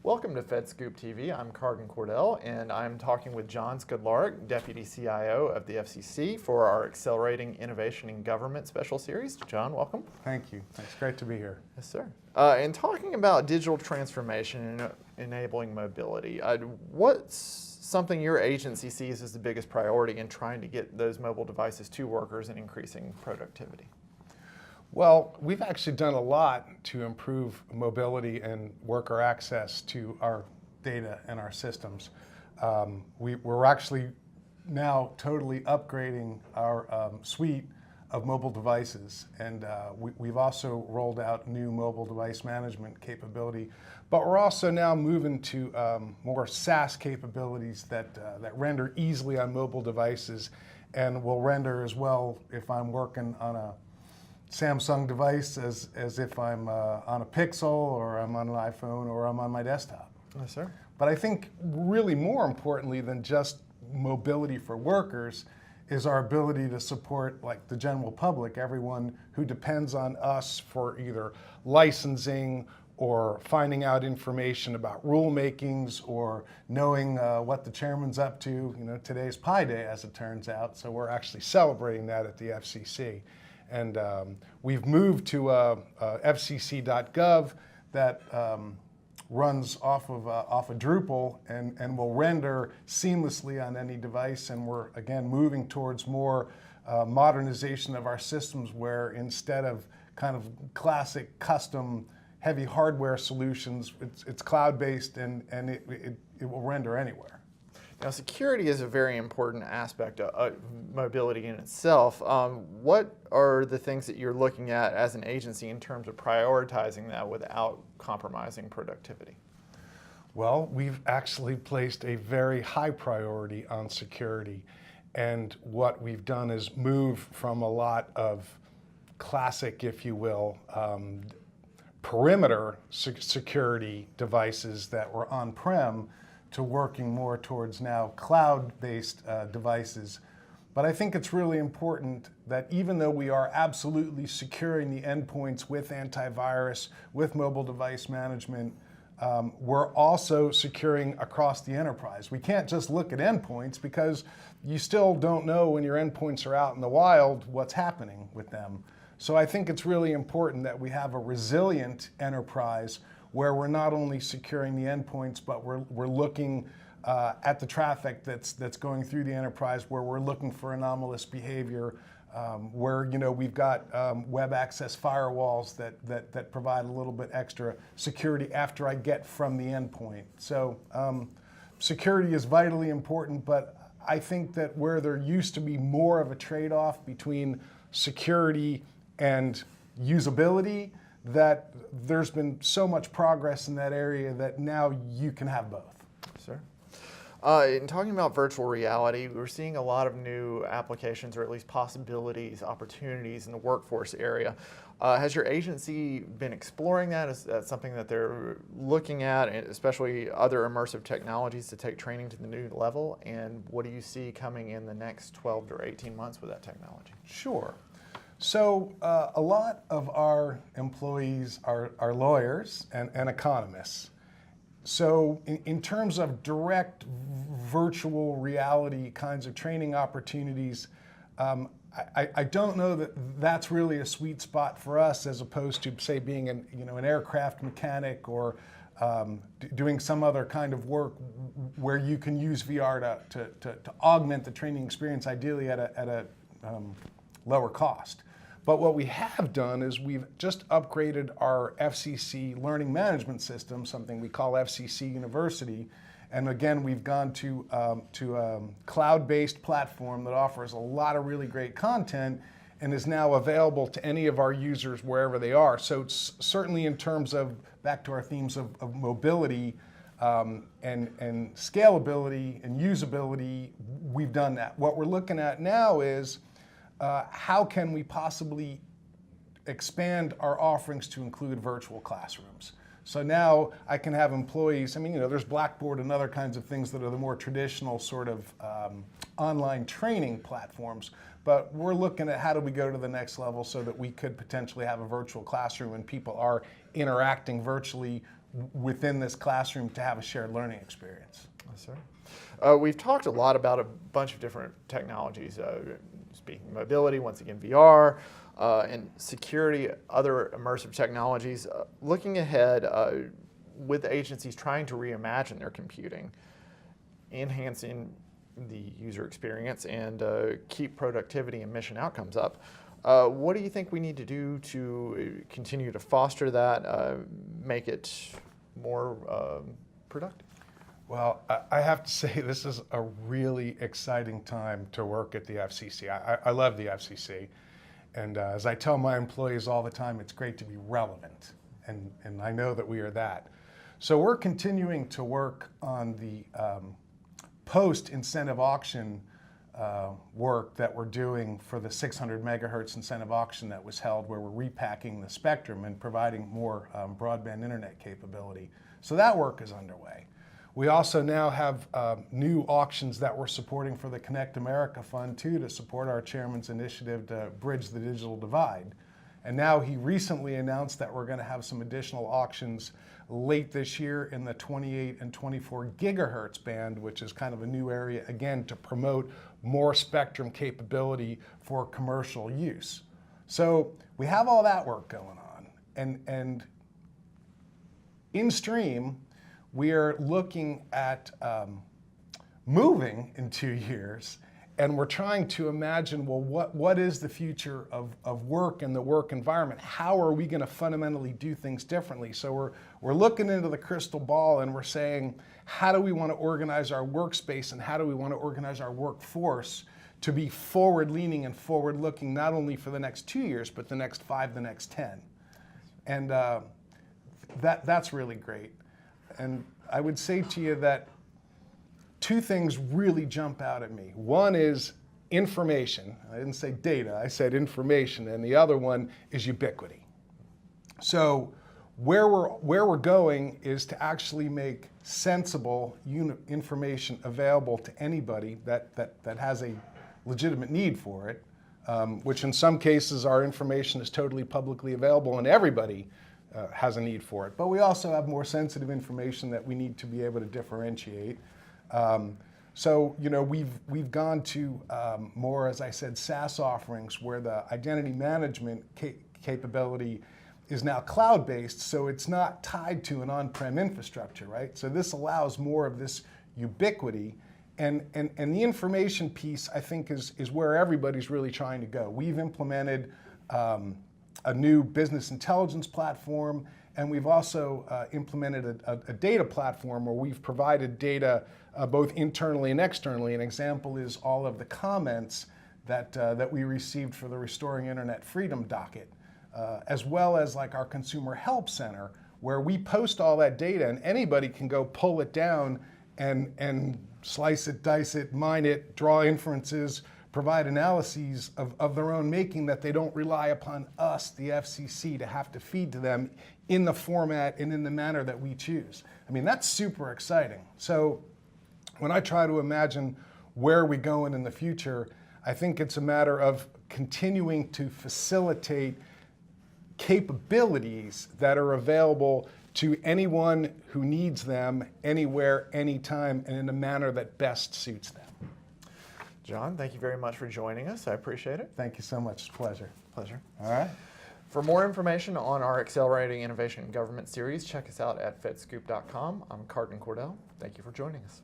Welcome to FedScoop TV. I'm Carden Cordell, and I'm talking with John Skudlarek, Deputy CIO of the FCC, for our Accelerating Innovation in Government special series. John, welcome. Thank you. It's great to be here. Yes, sir. In talking about digital transformation and enabling mobility, what's something your agency sees as the biggest priority in trying to get those mobile devices to workers and increasing productivity? Well, we've actually done a lot to improve mobility and worker access to our data and our systems. We're actually now totally upgrading our suite of mobile devices, and we've also rolled out new mobile device management capability, but we're also now moving to more SaaS capabilities that render easily on mobile devices and will render as well if I'm working on a Samsung device as if I'm on a Pixel or I'm on an iPhone or I'm on my desktop. Yes, sir. But I think really more importantly than just mobility for workers is our ability to support like the general public, everyone who depends on us for either licensing or finding out information about rulemakings or knowing what the chairman's up to. You know, today's Pi Day, as it turns out, so we're actually celebrating that at the FCC. And we've moved to fcc.gov that runs off of Drupal and will render seamlessly on any device. And we're, again, moving towards more modernization of our systems where instead of kind of classic custom heavy hardware solutions, it's cloud-based and it will render anywhere. Now, security is a very important aspect of mobility in itself. What are the things that you're looking at as an agency in terms of prioritizing that without compromising productivity? Well, we've actually placed a very high priority on security. And what we've done is move from a lot of classic, if you will, perimeter security devices that were on-prem to working more towards now cloud-based devices. But I think it's really important that even though we are absolutely securing the endpoints with antivirus, with mobile device management, we're also securing across the enterprise. We can't just look at endpoints because you still don't know when your endpoints are out in the wild what's happening with them. So I think it's really important that we have a resilient enterprise where we're not only securing the endpoints, but we're looking at the traffic that's going through the enterprise, where we're looking for anomalous behavior, where we've got web access firewalls that provide a little bit extra security after I get from the endpoint. So security is vitally important, but I think that where there used to be more of a trade-off between security and usability, that there's been so much progress in that area that now you can have both. Sir. In talking about virtual reality, we're seeing a lot of new applications, or at least possibilities, opportunities in the workforce area. Has your agency been exploring that? Is that something that they're looking at, especially other immersive technologies to take training to the new level? And what do you see coming in the next 12 to 18 months with that technology? Sure. So a lot of our employees are lawyers and economists. So in terms of direct virtual reality kinds of training opportunities, I don't know that that's really a sweet spot for us, as opposed to, say, being an aircraft mechanic or doing some other kind of work where you can use VR to augment the training experience, ideally at a lower cost. But what we have done is we've just upgraded our FCC learning management system, something we call FCC University. And again, we've gone to a cloud-based platform that offers a lot of really great content and is now available to any of our users wherever they are. So it's certainly in terms of, back to our themes of mobility and scalability and usability, we've done that. What we're looking at now is how can we possibly expand our offerings to include virtual classrooms? So now I can have employees, there's Blackboard and other kinds of things that are the more traditional sort of online training platforms, but we're looking at how do we go to the next level so that we could potentially have a virtual classroom and people are interacting virtually within this classroom to have a shared learning experience. Yes, sir. We've talked a lot about a bunch of different technologies, speaking of mobility, once again VR, and security, other immersive technologies. Looking ahead, with agencies trying to reimagine their computing, enhancing the user experience, and keep productivity and mission outcomes up, what do you think we need to do to continue to foster that, make it more productive? Well, I have to say this is a really exciting time to work at the FCC. I love the FCC. And as I tell my employees all the time, it's great to be relevant. And I know that we are that. So we're continuing to work on the post-incentive auction work that we're doing for the 600 megahertz incentive auction that was held, where we're repacking the spectrum and providing more broadband internet capability. So that work is underway. We also now have new auctions that we're supporting for the Connect America Fund too, to support our chairman's initiative to bridge the digital divide. And now he recently announced that we're going to have some additional auctions late this year in the 28 and 24 gigahertz band, which is kind of a new area, again, to promote more spectrum capability for commercial use. So we have all that work going on. And in stream, we are looking at moving in 2 years, and we're trying to imagine, well, what is the future of work and the work environment? How are we going to fundamentally do things differently? So we're looking into the crystal ball and we're saying, how do we want to organize our workspace and how do we want to organize our workforce to be forward-leaning and forward-looking, not only for the next 2 years, but the next 5, the next 10. And that's really great. And I would say to you that 2 things really jump out at me. One is information. I didn't say data, I said information. And the other one is ubiquity. So where we're going is to actually make sensible information available to anybody that has a legitimate need for it, which in some cases our information is totally publicly available and everybody has a need for it. But we also have more sensitive information that we need to be able to differentiate. So, you know, we've gone to more, as I said, SaaS offerings where the identity management capability is now cloud-based, so it's not tied to an on-prem infrastructure, right? So this allows more of this ubiquity, and the information piece, I think, is where everybody's really trying to go. We've implemented a new business intelligence platform, and we've also implemented a data platform where we've provided data both internally and externally. An example is all of the comments that we received for the Restoring Internet Freedom docket, as well as like our Consumer Help Center, where we post all that data and anybody can go pull it down and slice it, dice it, mine it, draw inferences, provide analyses of their own making, that they don't rely upon us, the FCC, to have to feed to them in the format and in the manner that we choose. I mean, that's super exciting. So when I try to imagine where we're going in the future, I think it's a matter of continuing to facilitate capabilities that are available to anyone who needs them, anywhere, anytime, and in a manner that best suits them. John, thank you very much for joining us. I appreciate it. Thank you so much. It's a pleasure. Pleasure. All right. For more information on our Accelerating Innovation in Government series, check us out at fedscoop.com. I'm Carden Cordell. Thank you for joining us.